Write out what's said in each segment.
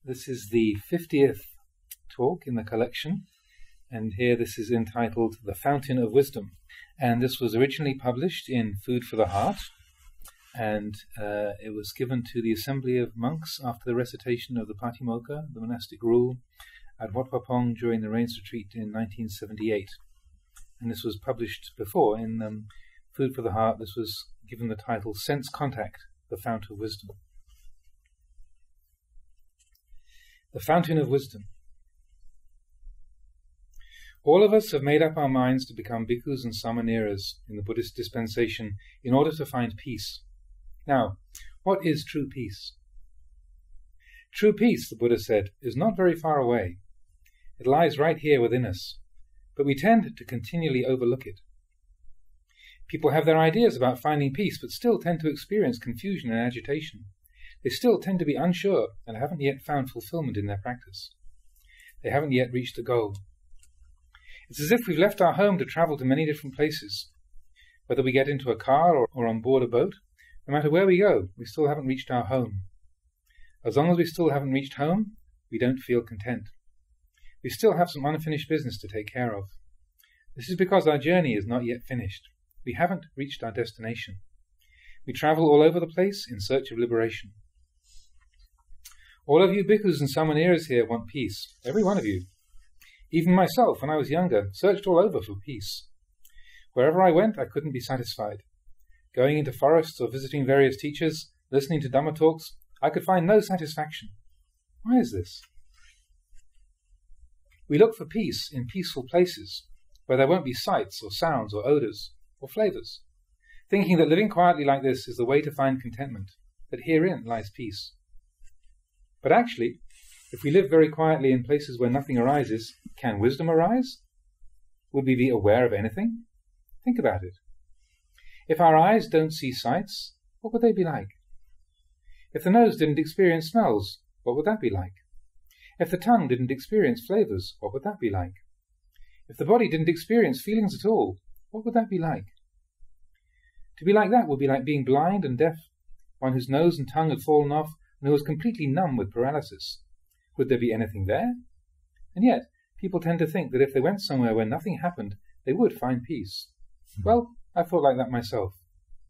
This is the 50th talk in the collection, and here this is entitled The Fountain of Wisdom. And this was originally published in Food for the Heart, and it was given to the assembly of monks after the recitation of the Patimokkha, the monastic rule, at Wat Pah Pong during the Rains Retreat in 1978. And this was published before in Food for the Heart. This was given the title Sense Contact, the Fount of Wisdom. The Fountain of Wisdom. All of us have made up our minds to become bhikkhus and samaneras in the Buddhist dispensation in order to find peace. Now, what is true peace? True peace, the Buddha said, is not very far away. It lies right here within us, but we tend to continually overlook it. People have their ideas about finding peace, but still tend to experience confusion and agitation. They still tend to be unsure and haven't yet found fulfillment in their practice. They haven't yet reached the goal. It's as if we've left our home to travel to many different places. Whether we get into a car or on board a boat, no matter where we go, we still haven't reached our home. As long as we still haven't reached home, we don't feel content. We still have some unfinished business to take care of. This is because our journey is not yet finished. We haven't reached our destination. We travel all over the place in search of liberation. All of you bhikkhus and samaneras here want peace, every one of you. Even myself, when I was younger, searched all over for peace. Wherever I went, I couldn't be satisfied. Going into forests or visiting various teachers, listening to Dhamma talks, I could find no satisfaction. Why is this? We look for peace in peaceful places, where there won't be sights or sounds or odours or flavours, thinking that living quietly like this is the way to find contentment, that herein lies peace. But actually, if we live very quietly in places where nothing arises, can wisdom arise? Would we be aware of anything? Think about it. If our eyes don't see sights, what would they be like? If the nose didn't experience smells, what would that be like? If the tongue didn't experience flavours, what would that be like? If the body didn't experience feelings at all, what would that be like? To be like that would be like being blind and deaf, one whose nose and tongue had fallen off and who was completely numb with paralysis. Would there be anything there? And yet, people tend to think that if they went somewhere where nothing happened, they would find peace. Well, I thought like that myself.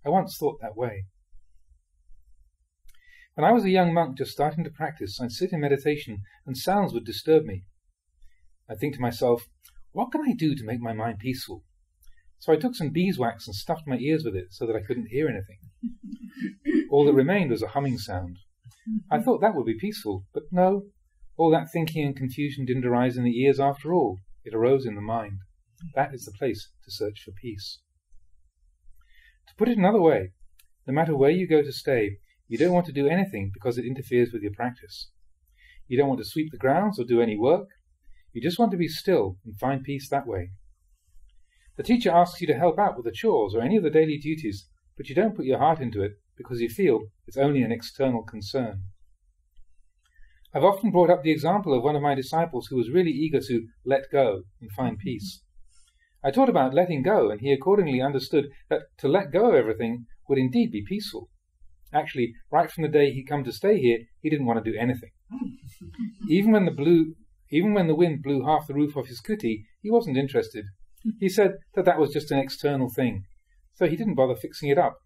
I once thought that way. When I was a young monk just starting to practice, I'd sit in meditation and sounds would disturb me. I'd think to myself, what can I do to make my mind peaceful? So I took some beeswax and stuffed my ears with it so that I couldn't hear anything. All that remained was a humming sound. I thought that would be peaceful, but no. All that thinking and confusion didn't arise in the ears after all. It arose in the mind. That is the place to search for peace. To put it another way, no matter where you go to stay, you don't want to do anything because it interferes with your practice. You don't want to sweep the grounds or do any work. You just want to be still and find peace that way. The teacher asks you to help out with the chores or any of the daily duties, but you don't put your heart into it because you feel it's only an external concern. I've often brought up the example of one of my disciples who was really eager to let go and find peace. I taught about letting go, and he accordingly understood that to let go of everything would indeed be peaceful. Actually, right from the day he'd come to stay here, he didn't want to do anything. Even when the wind blew half the roof off his kuti, he wasn't interested. He said that was just an external thing, so he didn't bother fixing it up.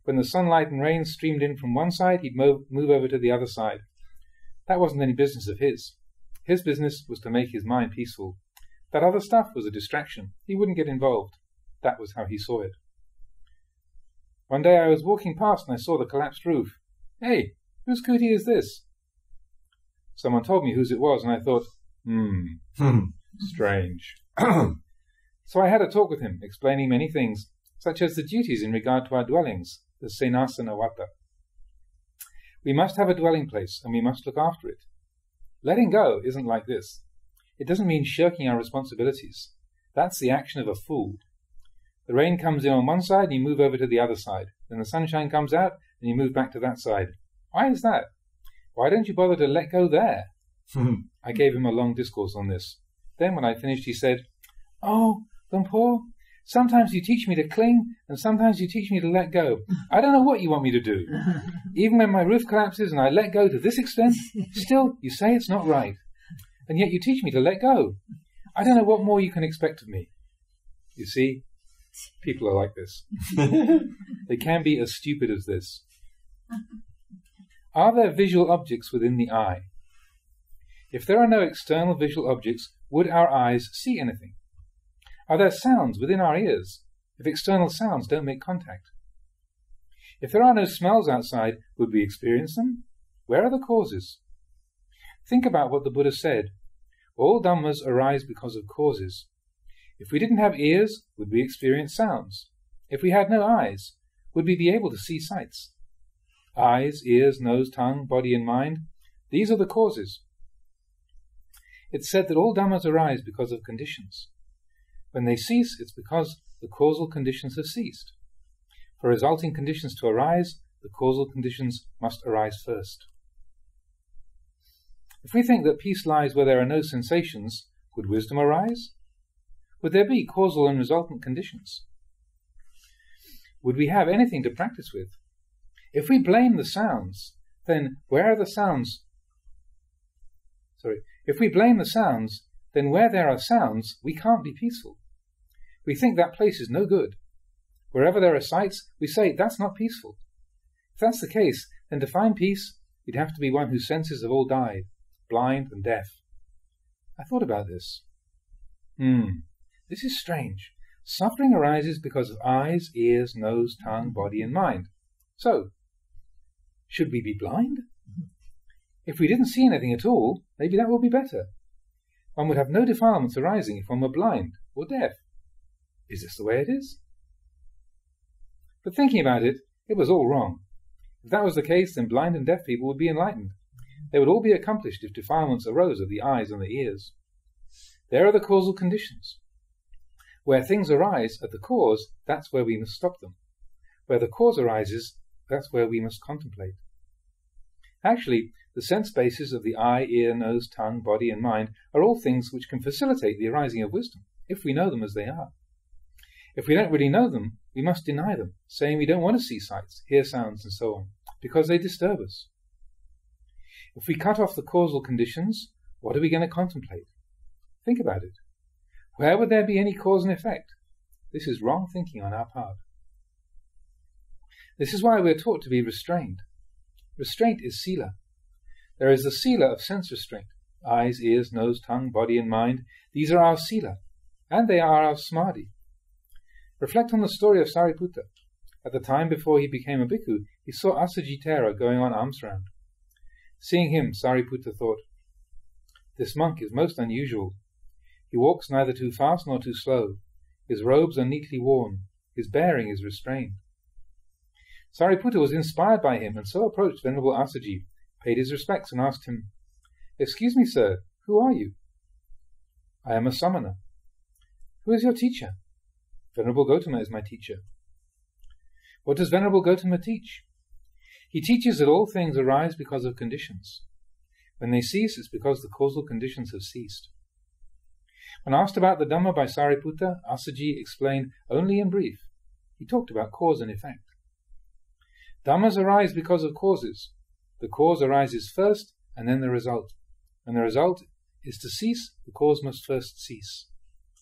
When the sunlight and rain streamed in from one side, he'd move over to the other side. That wasn't any business of his. His business was to make his mind peaceful. That other stuff was a distraction. He wouldn't get involved. That was how he saw it. One day I was walking past and I saw the collapsed roof. Hey, whose kuti is this? Someone told me whose it was, and I thought, strange. So I had a talk with him, explaining many things, such as the duties in regard to our dwellings, the senasana vata. We must have a dwelling place, and we must look after it. Letting go isn't like this. It doesn't mean shirking our responsibilities. That's the action of a fool. The rain comes in on one side, and you move over to the other side. Then the sunshine comes out, and you move back to that side. Why is that? Why don't you bother to let go there? I gave him a long discourse on this. Then, when I finished, he said, Oh, Lumpur, Sometimes you teach me to cling, and sometimes you teach me to let go. I don't know what you want me to do. Even when my roof collapses and I let go to this extent, still you say it's not right. And yet you teach me to let go. I don't know what more you can expect of me. You see, people are like this. They can be as stupid as this. Are there visual objects within the eye? If there are no external visual objects, would our eyes see anything? Are there sounds within our ears if external sounds don't make contact? If there are no smells outside, would we experience them? Where are the causes? Think about what the Buddha said. All dhammas arise because of causes. If we didn't have ears, would we experience sounds? If we had no eyes, would we be able to see sights? Eyes, ears, nose, tongue, body and mind, these are the causes. It's said that all dhammas arise because of conditions. When they cease, it's because the causal conditions have ceased. For resulting conditions to arise, the causal conditions must arise first. If we think that peace lies where there are no sensations, would wisdom arise? Would there be causal and resultant conditions? Would we have anything to practice with? If we blame the sounds, then where are the sounds? If we blame the sounds, then where there are sounds, we can't be peaceful. We think that place is no good. Wherever there are sights, we say that's not peaceful. If that's the case, then to find peace, you'd have to be one whose senses have all died, blind and deaf. I thought about this. This is strange. Suffering arises because of eyes, ears, nose, tongue, body and mind. So, should we be blind? If we didn't see anything at all, maybe that would be better. One would have no defilements arising if one were blind or deaf. Is this the way it is? But thinking about it, it was all wrong. If that was the case, then blind and deaf people would be enlightened. They would all be accomplished if defilements arose of the eyes and the ears. There are the causal conditions. Where things arise at the cause, that's where we must stop them. Where the cause arises, that's where we must contemplate. Actually, the sense bases of the eye, ear, nose, tongue, body and mind are all things which can facilitate the arising of wisdom, if we know them as they are. If we don't really know them, we must deny them, saying we don't want to see sights, hear sounds and so on, because they disturb us. If we cut off the causal conditions, what are we going to contemplate? Think about it. Where would there be any cause and effect? This is wrong thinking on our part. This is why we are taught to be restrained. Restraint is sila. There is the sila of sense restraint. Eyes, ears, nose, tongue, body and mind. These are our sila, and they are our samadhi. Reflect on the story of Sariputta. At the time before he became a bhikkhu, he saw Asajitera going on alms round. Seeing him, Sariputta thought, "This monk is most unusual. He walks neither too fast nor too slow. His robes are neatly worn. His bearing is restrained." Sariputta was inspired by him, and so approached Venerable Asaji, paid his respects, and asked him, "Excuse me, sir, who are you?" "I am a samana." "Who is your teacher?" "Venerable Gotama is my teacher." "What does Venerable Gotama teach?" "He teaches that all things arise because of conditions. When they cease, it's because the causal conditions have ceased." When asked about the Dhamma by Sariputta, Asaji explained only in brief. He talked about cause and effect. Dhammas arise because of causes. The cause arises first, and then the result. When the result is to cease, the cause must first cease.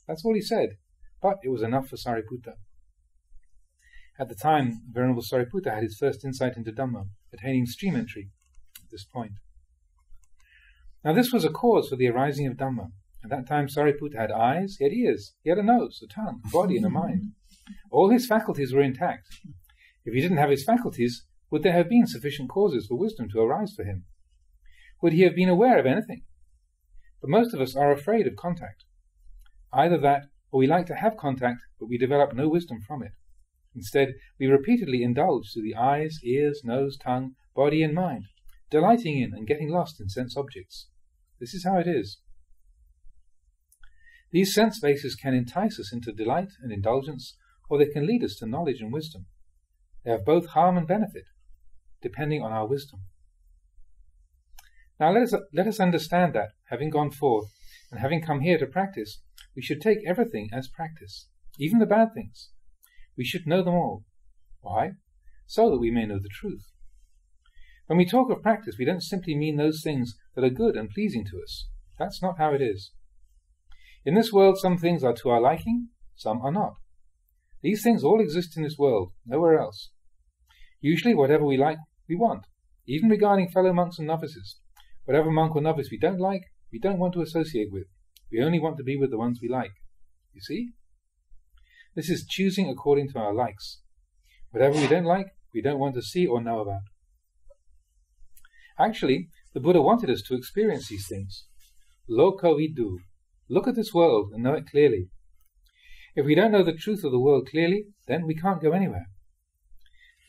That's all he said, but it was enough for Sariputta. At the time, Venerable Sariputta had his first insight into Dhamma, attaining stream entry at this point. Now this was a cause for the arising of Dhamma. At that time Sariputta had eyes, he had ears, he had a nose, a tongue, a body and a mind. All his faculties were intact. If he didn't have his faculties, would there have been sufficient causes for wisdom to arise for him? Would he have been aware of anything? But most of us are afraid of contact. Either that, or we like to have contact, but we develop no wisdom from it. Instead, we repeatedly indulge through the eyes, ears, nose, tongue, body and mind, delighting in and getting lost in sense objects. This is how it is. These sense bases can entice us into delight and indulgence, or they can lead us to knowledge and wisdom. They have both harm and benefit, depending on our wisdom. Now let us understand that, having gone forth, and having come here to practice, we should take everything as practice. even the bad things. We should know them all. Why? So that we may know the truth. When we talk of practice, we don't simply mean those things that are good and pleasing to us. That's not how it is. In this world, some things are to our liking, some are not. These things all exist in this world, nowhere else. Usually, whatever we like, we want, even regarding fellow monks and novices. Whatever monk or novice we don't like, we don't want to associate with. We only want to be with the ones we like. You see? This is choosing according to our likes. Whatever we don't like, we don't want to see or know about. Actually, the Buddha wanted us to experience these things. Loko vidu. Look at this world and know it clearly. If we don't know the truth of the world clearly, then we can't go anywhere.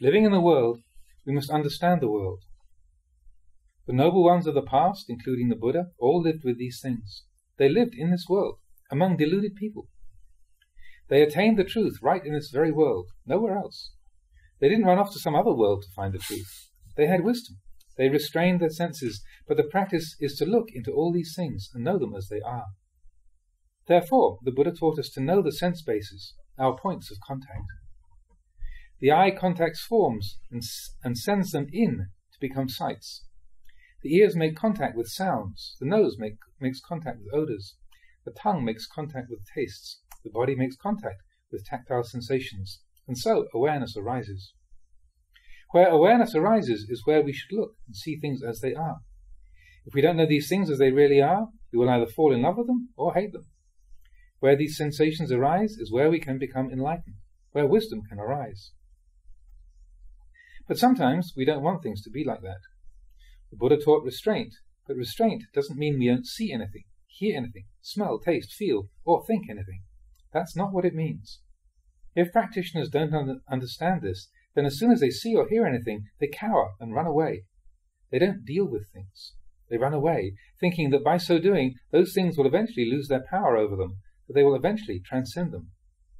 Living in the world, we must understand the world. The noble ones of the past, including the Buddha, all lived with these things. They lived in this world, among deluded people. They attained the truth right in this very world, nowhere else. They didn't run off to some other world to find the truth. They had wisdom. They restrained their senses, but the practice is to look into all these things and know them as they are. Therefore, the Buddha taught us to know the sense bases, our points of contact. The eye contacts forms and sends them in to become sights. The ears make contact with sounds. The nose makes contact with odors. The tongue makes contact with tastes. The body makes contact with tactile sensations. And so awareness arises. Where awareness arises is where we should look and see things as they are. If we don't know these things as they really are, we will either fall in love with them or hate them. Where these sensations arise is where we can become enlightened, where wisdom can arise. But sometimes we don't want things to be like that. The Buddha taught restraint, but restraint doesn't mean we don't see anything, hear anything, smell, taste, feel, or think anything. That's not what it means. If practitioners don't understand this, then as soon as they see or hear anything, they cower and run away. They don't deal with things. They run away, thinking that by so doing, those things will eventually lose their power over them, that they will eventually transcend them.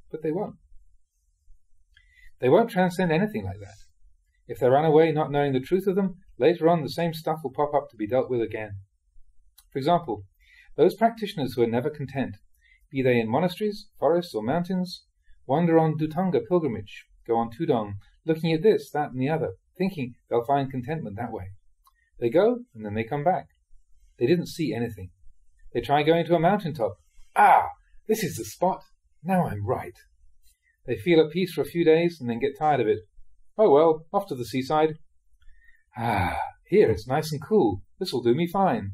But they won't. They won't transcend anything like that. If they run away not knowing the truth of them, later on the same stuff will pop up to be dealt with again. For example, those practitioners who are never content, be they in monasteries, forests, or mountains, wander on Dhutanga pilgrimage, go on Tudong, looking at this, that, and the other, thinking they'll find contentment that way. They go, and then they come back. They didn't see anything. They try going to a mountaintop. Ah, this is the spot. Now I'm right. They feel at peace for a few days, and then get tired of it. Oh well, off to the seaside. Ah, here it's nice and cool. This will do me fine.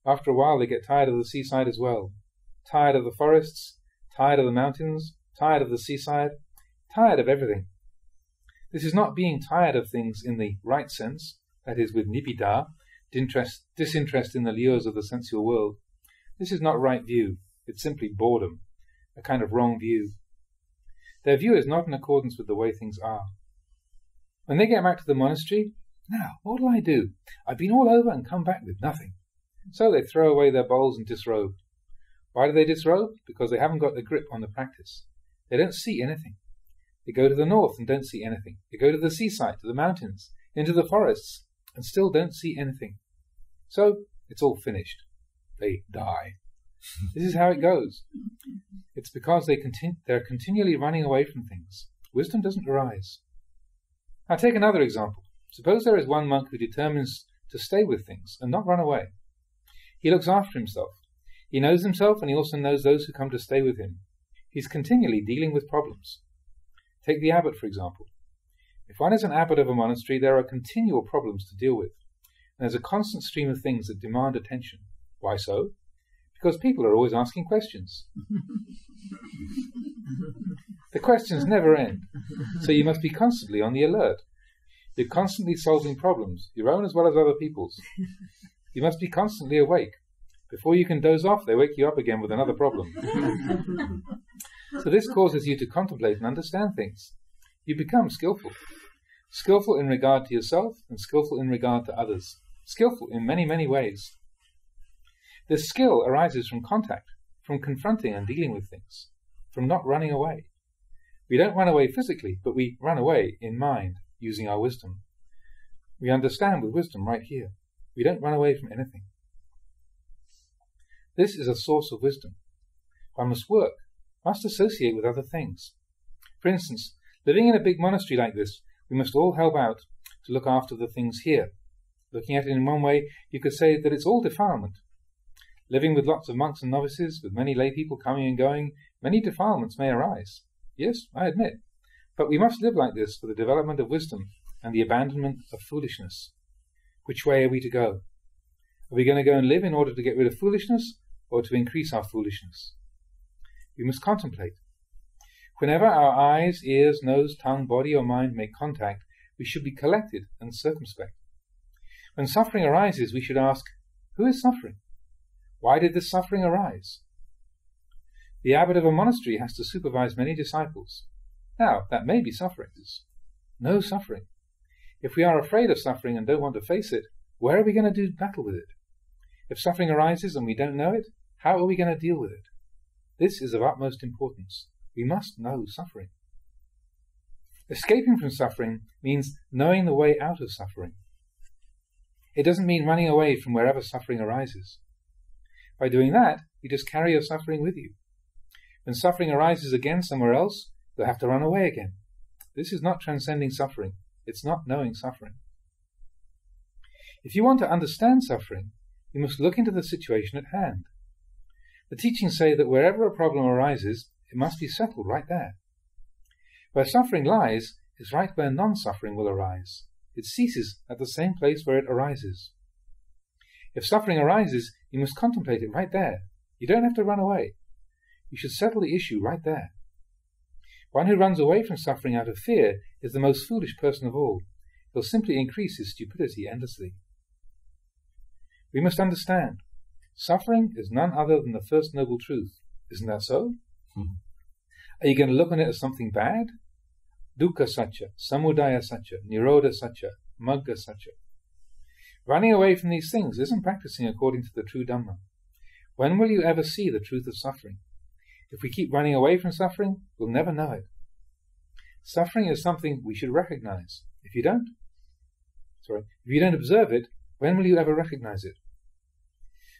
After a while they get tired of the seaside as well. Tired of the forests, tired of the mountains, tired of the seaside, tired of everything. This is not being tired of things in the right sense, that is with nibbida, disinterest in the lures of the sensual world. This is not right view. It's simply boredom, a kind of wrong view. Their view is not in accordance with the way things are. When they get back to the monastery, now, what will I do? I've been all over and come back with nothing. So they throw away their bowls and disrobe. Why do they disrobe? Because they haven't got the grip on the practice. They don't see anything. They go to the north and don't see anything. They go to the seaside, to the mountains, into the forests, and still don't see anything. So it's all finished. They die. This is how it goes. It's because they're continually running away from things. Wisdom doesn't arise. Now take another example. Suppose there is one monk who determines to stay with things and not run away. He looks after himself. He knows himself and he also knows those who come to stay with him. He's continually dealing with problems. Take the abbot, for example. If one is an abbot of a monastery, there are continual problems to deal with. And there's a constant stream of things that demand attention. Why so? Because people are always asking questions. The questions never end, so you must be constantly on the alert. You're constantly solving problems, your own as well as other people's. You must be constantly awake. Before you can doze off, they wake you up again with another problem. So this causes you to contemplate and understand things. You become skillful. Skillful in regard to yourself and skillful in regard to others. Skillful in many, many ways. This skill arises from contact, from confronting and dealing with things, from not running away. We don't run away physically, but we run away in mind, using our wisdom. We understand with wisdom right here. We don't run away from anything. This is a source of wisdom. One must work, must associate with other things. For instance, living in a big monastery like this, we must all help out to look after the things here. Looking at it in one way, you could say that it's all defilement. Living with lots of monks and novices, with many lay people coming and going, many defilements may arise. Yes, I admit. But we must live like this for the development of wisdom and the abandonment of foolishness. Which way are we to go? Are we going to go and live in order to get rid of foolishness, or to increase our foolishness? We must contemplate. Whenever our eyes, ears, nose, tongue, body or mind make contact, we should be collected and circumspect. When suffering arises, we should ask, who is suffering? Why did this suffering arise? The abbot of a monastery has to supervise many disciples. Now, that may be suffering. No suffering. If we are afraid of suffering and don't want to face it, where are we going to do battle with it? If suffering arises and we don't know it, how are we going to deal with it? This is of utmost importance. We must know suffering. Escaping from suffering means knowing the way out of suffering. It doesn't mean running away from wherever suffering arises. By doing that, you just carry your suffering with you. When suffering arises again somewhere else, you'll have to run away again. This is not transcending suffering. It's not knowing suffering. If you want to understand suffering, you must look into the situation at hand. The teachings say that wherever a problem arises, it must be settled right there. Where suffering lies is right where non-suffering will arise. It ceases at the same place where it arises. If suffering arises, you must contemplate it right there. You don't have to run away. You should settle the issue right there. One who runs away from suffering out of fear is the most foolish person of all. He'll simply increase his stupidity endlessly. We must understand, suffering is none other than the first noble truth. Isn't that so? Are you going to look on it as something bad? Dukkha Satya, Samudaya Satya, Nirodha Satya, Magga Satya. Running away from these things isn't practicing according to the true Dhamma. When will you ever see the truth of suffering? If we keep running away from suffering, we'll never know it. Suffering is something we should recognize. If you don't observe it, when will you ever recognize it?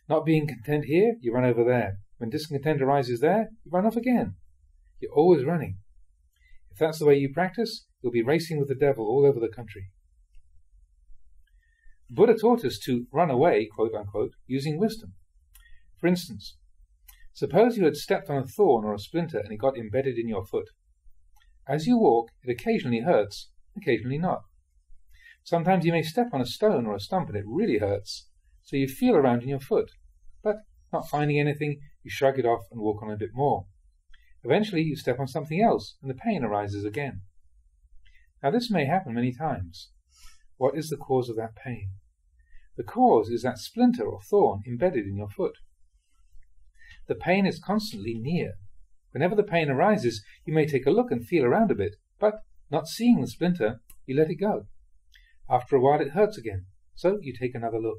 Not being content here, you run over there. When discontent arises there, you run off again. You're always running. If that's the way you practice, you'll be racing with the devil all over the country. Buddha taught us to run away, quote unquote, using wisdom. For instance, suppose you had stepped on a thorn or a splinter and it got embedded in your foot. As you walk, it occasionally hurts, occasionally not. Sometimes you may step on a stone or a stump and it really hurts, so you feel around in your foot, but not finding anything, you shrug it off and walk on a bit more. Eventually you step on something else and the pain arises again. Now this may happen many times. What is the cause of that pain? The cause is that splinter or thorn embedded in your foot. The pain is constantly near. Whenever the pain arises, you may take a look and feel around a bit, but not seeing the splinter, you let it go. After a while it hurts again, so you take another look.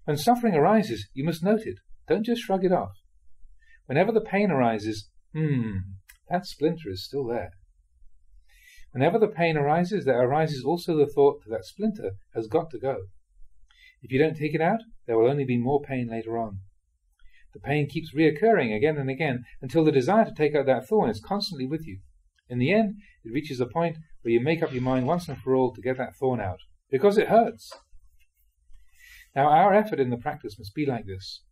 When suffering arises, you must note it. Don't just shrug it off. Whenever the pain arises, that splinter is still there. Whenever the pain arises, there arises also the thought that that splinter has got to go. If you don't take it out, there will only be more pain later on. The pain keeps reoccurring again and again until the desire to take out that thorn is constantly with you. In the end, it reaches a point where you make up your mind once and for all to get that thorn out, because it hurts. Now our effort in the practice must be like this.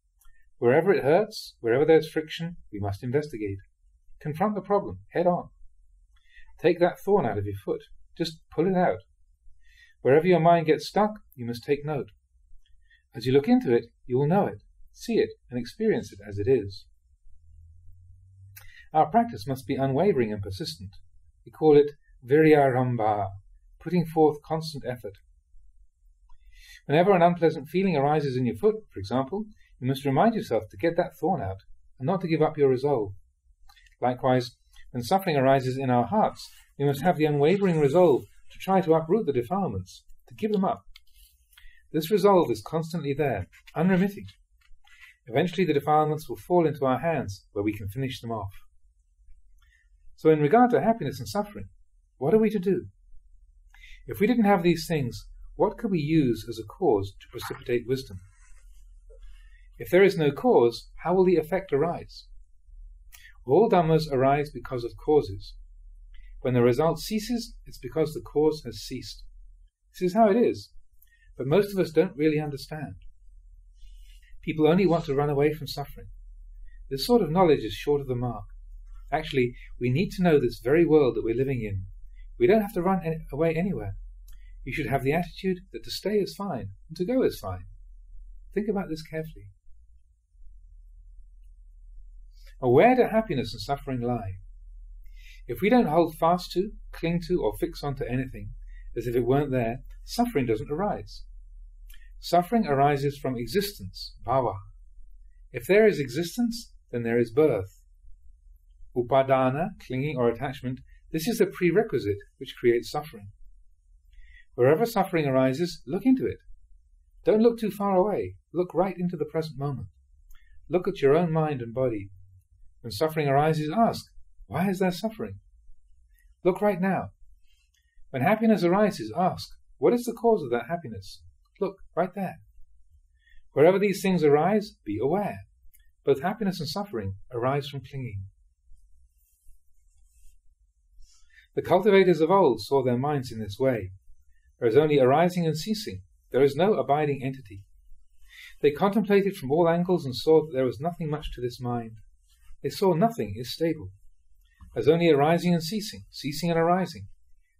Wherever it hurts, wherever there's friction, we must investigate. Confront the problem head on. Take that thorn out of your foot. Just pull it out. Wherever your mind gets stuck, you must take note. As you look into it, you will know it, see it, and experience it as it is. Our practice must be unwavering and persistent. We call it viryarambha, putting forth constant effort. Whenever an unpleasant feeling arises in your foot, for example, you must remind yourself to get that thorn out and not to give up your resolve. Likewise, when suffering arises in our hearts, we must have the unwavering resolve to try to uproot the defilements, to give them up. This resolve is constantly there, unremitting. Eventually the defilements will fall into our hands, where we can finish them off. So in regard to happiness and suffering, what are we to do? If we didn't have these things, what could we use as a cause to precipitate wisdom? If there is no cause, how will the effect arise? All dhammas arise because of causes. When the result ceases, it's because the cause has ceased. This is how it is, but most of us don't really understand. People only want to run away from suffering. This sort of knowledge is short of the mark. Actually, we need to know this very world that we're living in. We don't have to run away anywhere. You should have the attitude that to stay is fine, and to go is fine. Think about this carefully. Now, where do happiness and suffering lie? If we don't hold fast to, cling to, or fix onto anything, as if it weren't there, suffering doesn't arise. Suffering arises from existence, bhava. If there is existence, then there is birth. Upadana, clinging or attachment, this is a prerequisite which creates suffering. Wherever suffering arises, look into it. Don't look too far away. Look right into the present moment. Look at your own mind and body. When suffering arises, ask, why is there suffering? Look right now. When happiness arises, ask, what is the cause of that happiness? Look, right there. Wherever these things arise, be aware. Both happiness and suffering arise from clinging. The cultivators of old saw their minds in this way. There is only arising and ceasing. There is no abiding entity. They contemplated from all angles and saw that there was nothing much to this mind. They saw nothing is stable. There is only arising and ceasing, ceasing and arising.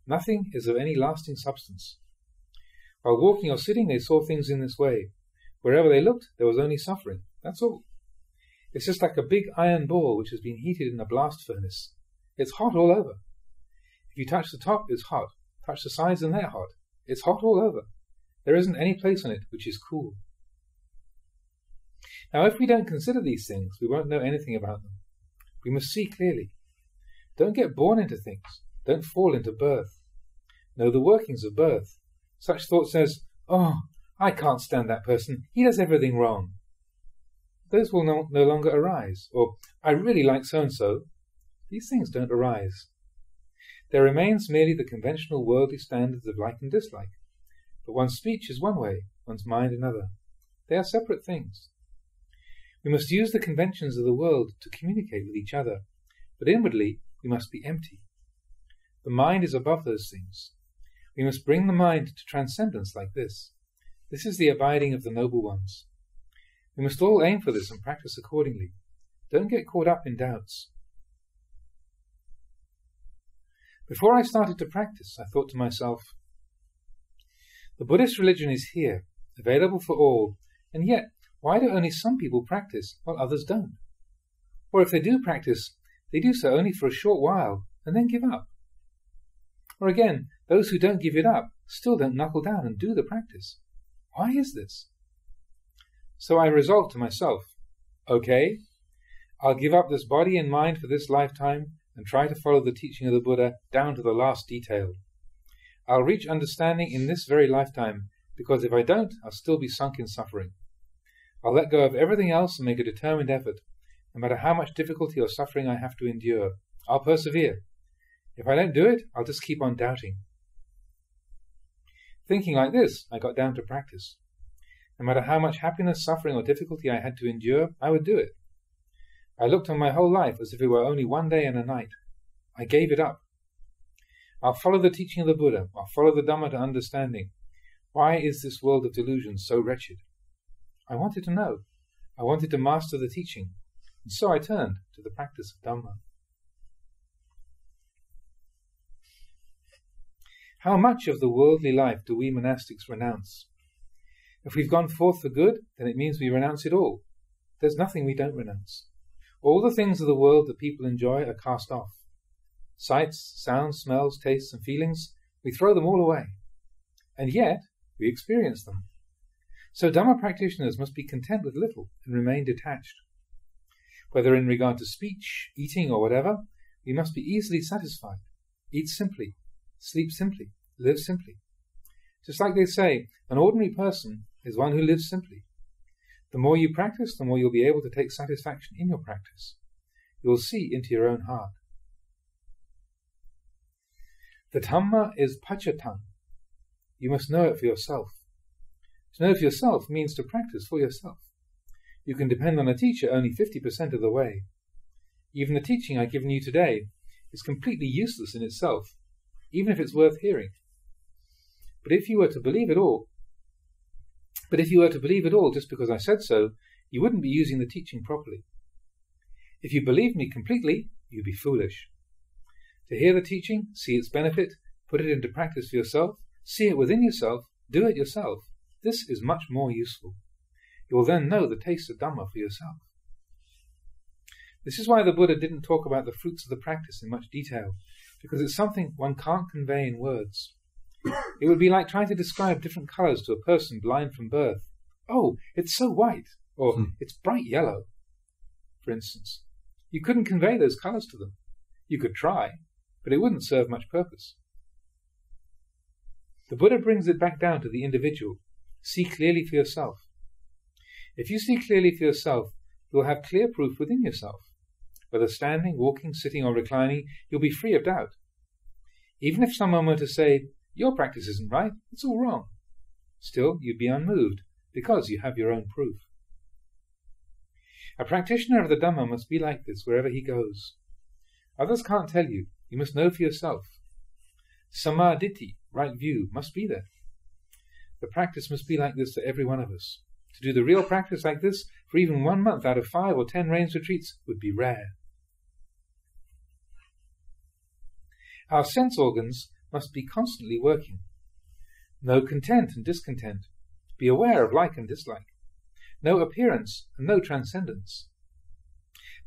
Nothing is of any lasting substance. While walking or sitting, they saw things in this way. Wherever they looked, there was only suffering. That's all. It's just like a big iron ball which has been heated in a blast furnace. It's hot all over. If you touch the top, it's hot. Touch the sides and they're hot. It's hot all over. There isn't any place on it which is cool. Now, if we don't consider these things, we won't know anything about them. We must see clearly. Don't get born into things. Don't fall into birth. Know the workings of birth. Such thought says, oh, I can't stand that person. He does everything wrong. Those will no longer arise. Or, I really like so-and-so. These things don't arise. There remains merely the conventional worldly standards of like and dislike. But one's speech is one way, one's mind another. They are separate things. We must use the conventions of the world to communicate with each other, but inwardly we must be empty. The mind is above those things. We must bring the mind to transcendence like this. This is the abiding of the noble ones. We must all aim for this and practice accordingly. Don't get caught up in doubts. Before I started to practice, I thought to myself, the Buddhist religion is here, available for all, and yet, why do only some people practice while others don't? Or if they do practice, they do so only for a short while and then give up. Or again, those who don't give it up still don't knuckle down and do the practice. Why is this? So I resolved to myself, okay, I'll give up this body and mind for this lifetime and try to follow the teaching of the Buddha down to the last detail. I'll reach understanding in this very lifetime, because if I don't, I'll still be sunk in suffering. I'll let go of everything else and make a determined effort, no matter how much difficulty or suffering I have to endure. I'll persevere. If I don't do it, I'll just keep on doubting. Thinking like this, I got down to practice. No matter how much happiness, suffering, or difficulty I had to endure, I would do it. I looked on my whole life as if it were only one day and a night. I gave it up. I'll follow the teaching of the Buddha. I'll follow the Dhamma to understanding. Why is this world of delusion so wretched? I wanted to know. I wanted to master the teaching. And so I turned to the practice of Dhamma. How much of the worldly life do we monastics renounce? If we've gone forth for good, then it means we renounce it all. There's nothing we don't renounce. All the things of the world that people enjoy are cast off. Sights, sounds, smells, tastes, and feelings, we throw them all away. And yet, we experience them. So Dhamma practitioners must be content with little and remain detached. Whether in regard to speech, eating, or whatever, we must be easily satisfied. Eat simply, sleep simply, live simply. Just like they say, an ordinary person is one who lives simply. The more you practice, the more you'll be able to take satisfaction in your practice. You will see into your own heart. The Dhamma is pachatang. You must know it for yourself. To know for yourself means to practice for yourself. You can depend on a teacher only 50% of the way. Even the teaching I've given you today is completely useless in itself, even if it's worth hearing. But if you were to believe it all just because I said so, you wouldn't be using the teaching properly. If you believed me completely, you'd be foolish. To hear the teaching, see its benefit, put it into practice for yourself, see it within yourself, do it yourself, this is much more useful. You will then know the taste of Dhamma for yourself. This is why the Buddha didn't talk about the fruits of the practice in much detail, because it's something one can't convey in words. It would be like trying to describe different colours to a person blind from birth. Oh, it's so white, or it's bright yellow, for instance. You couldn't convey those colours to them. You could try, but it wouldn't serve much purpose. The Buddha brings it back down to the individual. See clearly for yourself. If you see clearly for yourself, you'll have clear proof within yourself. Whether standing, walking, sitting or reclining, you'll be free of doubt. Even if someone were to say, your practice isn't right, it's all wrong, still you'd be unmoved, because you have your own proof. A practitioner of the Dhamma must be like this wherever he goes. Others can't tell you, you must know for yourself. Samadhi, right view, must be there. The practice must be like this for every one of us. To do the real practice like this for even 1 month out of 5 or 10 rains retreats would be rare. Our sense organs must be constantly working. Know content and discontent. Be aware of like and dislike. Know appearance and know transcendence.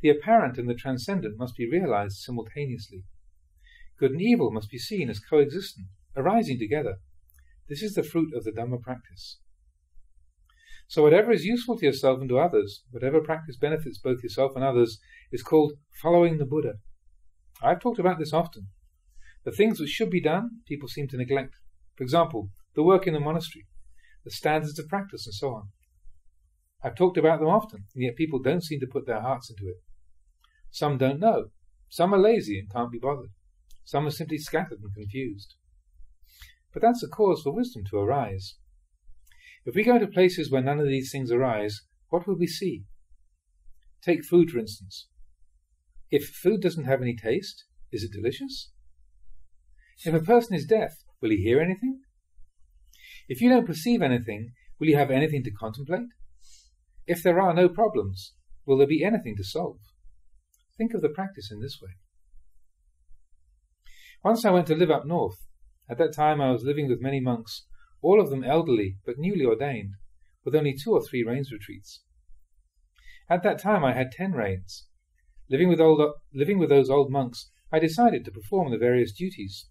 The apparent and the transcendent must be realized simultaneously. Good and evil must be seen as coexistent, arising together. This is the fruit of the Dhamma practice. So whatever is useful to yourself and to others, whatever practice benefits both yourself and others, is called following the Buddha. I've talked about this often. The things which should be done, people seem to neglect. For example, the work in the monastery, the standards of practice, and so on. I've talked about them often, and yet people don't seem to put their hearts into it. Some don't know. Some are lazy and can't be bothered. Some are simply scattered and confused. But that's a cause for wisdom to arise. If we go to places where none of these things arise, what will we see? Take food, for instance. If food doesn't have any taste, is it delicious? If a person is deaf, will he hear anything? If you don't perceive anything, will you have anything to contemplate? If there are no problems, will there be anything to solve? Think of the practice in this way. Once I went to live up north. At that time I was living with many monks, all of them elderly but newly ordained, with only 2 or 3 rains retreats. At that time I had 10 rains. Living with those old monks, I decided to perform the various duties,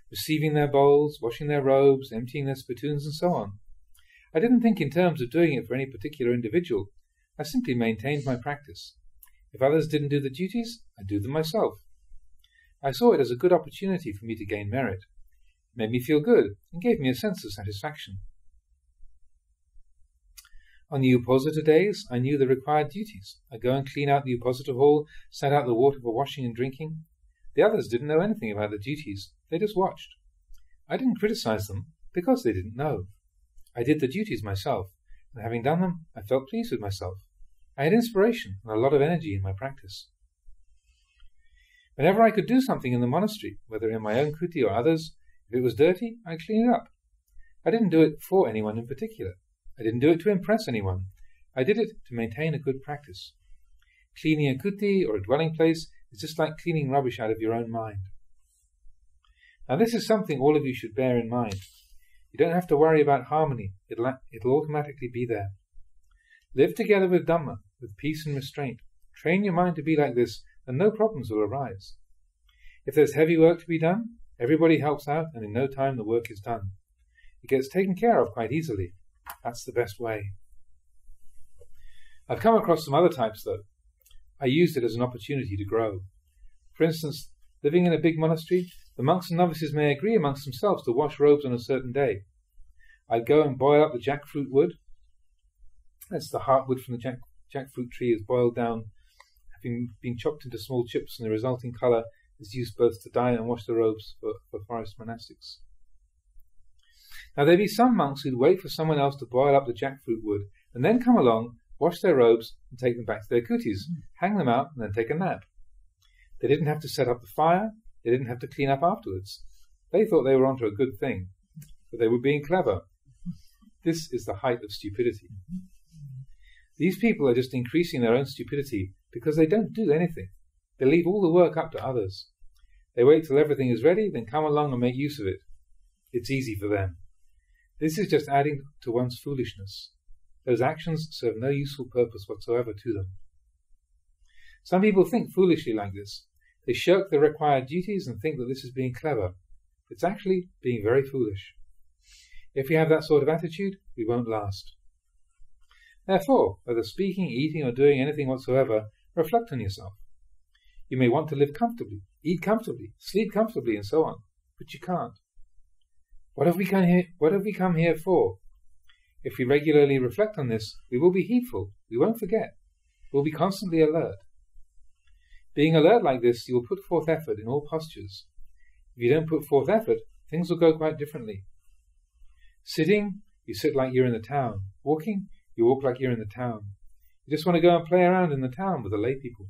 receiving their bowls, washing their robes, emptying their spittoons, and so on. I didn't think in terms of doing it for any particular individual. I simply maintained my practice. If others didn't do the duties, I'd do them myself. I saw it as a good opportunity for me to gain merit. It made me feel good and gave me a sense of satisfaction. On the Uposita days, I knew the required duties. I'd go and clean out the Uposita hall, set out the water for washing and drinking. The others didn't know anything about the duties. They just watched. I didn't criticize them because they didn't know. I did the duties myself, and having done them, I felt pleased with myself. I had inspiration and a lot of energy in my practice. Whenever I could do something in the monastery, whether in my own kuti or others, if it was dirty, I'd clean it up. I didn't do it for anyone in particular. I didn't do it to impress anyone. I did it to maintain a good practice. Cleaning a kuti or a dwelling place is just like cleaning rubbish out of your own mind. Now this is something all of you should bear in mind. You don't have to worry about harmony. It'll automatically be there. Live together with Dhamma, with peace and restraint. Train your mind to be like this, and no problems will arise. If there's heavy work to be done, everybody helps out, and in no time the work is done. It gets taken care of quite easily. That's the best way. I've come across some other types, though. I used it as an opportunity to grow. For instance, living in a big monastery, the monks and novices may agree amongst themselves to wash robes on a certain day. I'd go and boil up the jackfruit wood. That's the heartwood from the jackfruit tree is boiled down, having been chopped into small chips, and the resulting colour is used both to dye and wash the robes for forest monastics. Now there'd be some monks who'd wait for someone else to boil up the jackfruit wood, and then come along, wash their robes, and take them back to their kutis, hang them out, and then take a nap. They didn't have to set up the fire, they didn't have to clean up afterwards. They thought they were onto a good thing, but they were being clever. This is the height of stupidity. These people are just increasing their own stupidity because they don't do anything. They leave all the work up to others. They wait till everything is ready, then come along and make use of it. It's easy for them. This is just adding to one's foolishness. Those actions serve no useful purpose whatsoever to them. Some people think foolishly like this. They shirk the required duties and think that this is being clever. It's actually being very foolish. If we have that sort of attitude, we won't last. Therefore, whether speaking, eating, or doing anything whatsoever, reflect on yourself. You may want to live comfortably, eat comfortably, sleep comfortably, and so on, but you can't. What have we come here for? If we regularly reflect on this, we will be heedful, we won't forget, we'll be constantly alert. Being alert like this, you will put forth effort in all postures. If you don't put forth effort, things will go quite differently. Sitting, you sit like you're in the town. Walking, you walk like you're in the town. You just want to go and play around in the town with the lay people.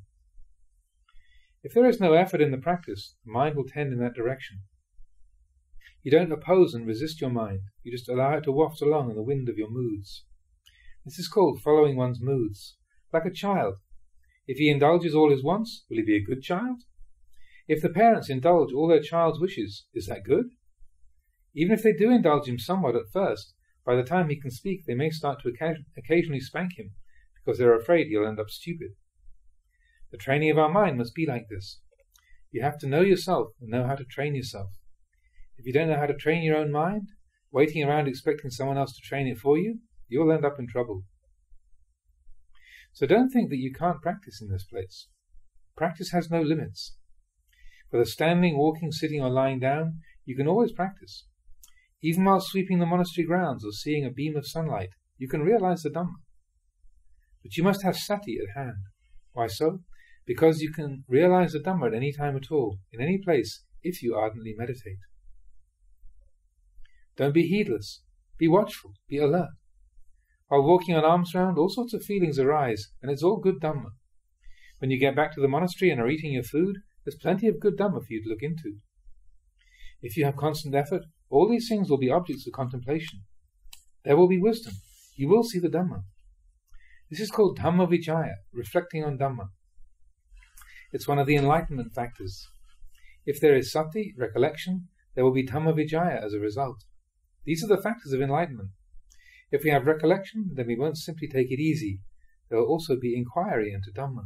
If there is no effort in the practice, the mind will tend in that direction. You don't oppose and resist your mind, you just allow it to waft along in the wind of your moods. This is called following one's moods, like a child. If he indulges all his wants, will he be a good child? If the parents indulge all their child's wishes, is that good? Even if they do indulge him somewhat at first, by the time he can speak they may start to occasionally spank him, because they're afraid he'll end up stupid. The training of our mind must be like this. You have to know yourself and know how to train yourself. If you don't know how to train your own mind, waiting around expecting someone else to train it for you, you'll end up in trouble. So don't think that you can't practice in this place. Practice has no limits. Whether standing, walking, sitting, or lying down, you can always practice. Even while sweeping the monastery grounds or seeing a beam of sunlight, you can realize the Dhamma. But you must have sati at hand. Why so? Because you can realize the Dhamma at any time at all, in any place, if you ardently meditate. Don't be heedless. Be watchful. Be alert. While walking on alms round, all sorts of feelings arise, and it's all good Dhamma. When you get back to the monastery and are eating your food, there's plenty of good Dhamma for you to look into. If you have constant effort, all these things will be objects of contemplation. There will be wisdom. You will see the Dhamma. This is called Dhamma Vijaya, reflecting on Dhamma. It's one of the enlightenment factors. If there is sati, recollection, there will be Dhamma Vijaya as a result. These are the factors of enlightenment. If we have recollection, then we won't simply take it easy. There will also be inquiry into Dhamma.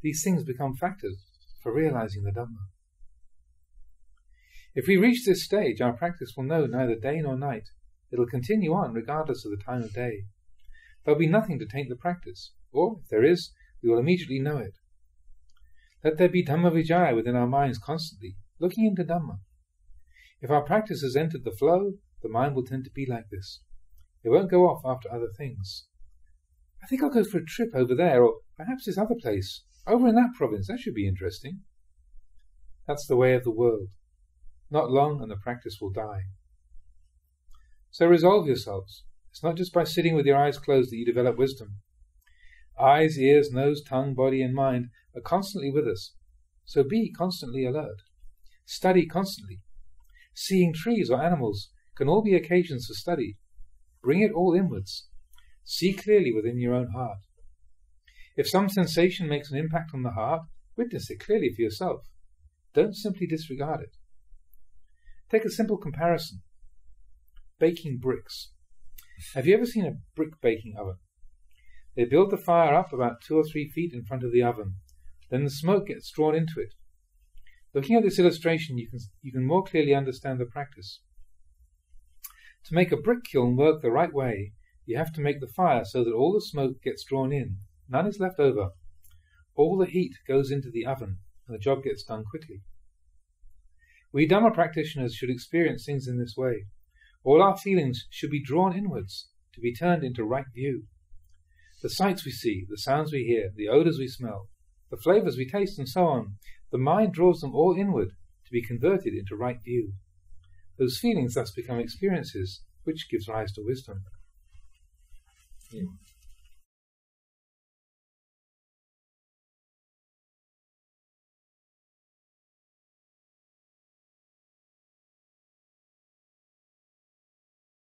These things become factors for realizing the Dhamma. If we reach this stage, our practice will know neither day nor night. It will continue on regardless of the time of day. There will be nothing to taint the practice, or, if there is, we will immediately know it. Let there be Dhamma Vijaya within our minds constantly, looking into Dhamma. If our practice has entered the flow, the mind will tend to be like this. It won't go off after other things. I think I'll go for a trip over there, or perhaps this other place, over in that province. That should be interesting. That's the way of the world. Not long and the practice will die. So resolve yourselves. It's not just by sitting with your eyes closed that you develop wisdom. Eyes, ears, nose, tongue, body and mind are constantly with us. So be constantly alert. Study constantly. Seeing trees or animals can all be occasions for study. Bring it all inwards. See clearly within your own heart. If some sensation makes an impact on the heart, witness it clearly for yourself. Don't simply disregard it. Take a simple comparison. Baking bricks. Have you ever seen a brick baking oven? They build the fire up about 2 or 3 feet in front of the oven. Then the smoke gets drawn into it. Looking at this illustration, you can more clearly understand the practice. To make a brick kiln work the right way, you have to make the fire so that all the smoke gets drawn in. None is left over. All the heat goes into the oven, and the job gets done quickly. We Dhamma practitioners should experience things in this way. All our feelings should be drawn inwards, to be turned into right view. The sights we see, the sounds we hear, the odours we smell, the flavours we taste, and so on, the mind draws them all inward to be converted into right view. Those feelings thus become experiences, which gives rise to wisdom. Yeah.